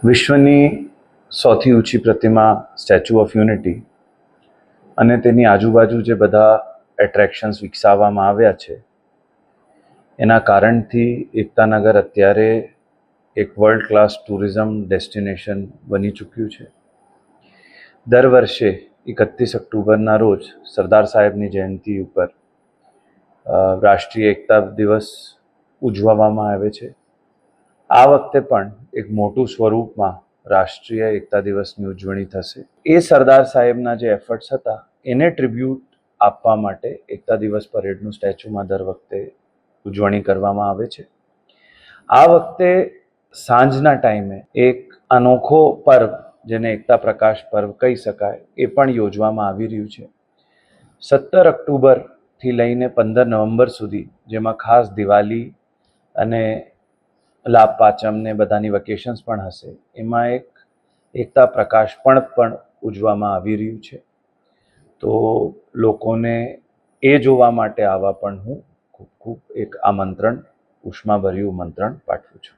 વિશ્વની સૌથી ઊંચી પ્રતિમા સ્ટેચ્યુ ઓફ યુનિટી અને તેની આજુબાજુ જે બધા એટ્રેક્શન્સ વિકસાવવામાં આવ્યા છે એના કારણથી એકતાનગર અત્યારે એક વર્લ્ડ ક્લાસ ટુરિઝમ ડેસ્ટિનેશન બની ચૂક્યું છે. દર વર્ષે 31 ઓક્ટોબરના રોજ સરદાર સાહેબની જયંતિ ઉપર રાષ્ટ્રીય એકતા દિવસ ઉજવવામાં આવે છે. આ વખતે પણ એક મોટું સ્વરૂપમાં રાષ્ટ્રીય એકતા દિવસની ઉજવણી થશે. એ સરદાર સાહેબના જે એફર્ટ્સ હતા એને ટ્રિબ્યુટ આપવા માટે એકતા દિવસ પરેડનું સ્ટેચ્યુમાં દર વખતે ઉજવણી કરવામાં આવે છે. આ વખતે સાંજના ટાઈમે એક અનોખો પર્વ, જેને એકતા પ્રકાશ પર્વ કહી શકાય, એ પણ યોજવામાં આવી રહ્યું છે. 17 ઓક્ટોબરથી લઈને 15 નવેમ્બર સુધી, જેમાં ખાસ દિવાળી અને લાભ પાંચમ ને બધાની વેકેશન્સ પણ હશે, એમાં એક એકતા પ્રકાશ પણ ઉજવવામાં આવી રહ્યું છે. તો લોકોને એ જોવા માટે આવવા પણ હું ખૂબ એક આમંત્રણ, ઉષ્માભર્યું આમંત્રણ પાઠવું છું.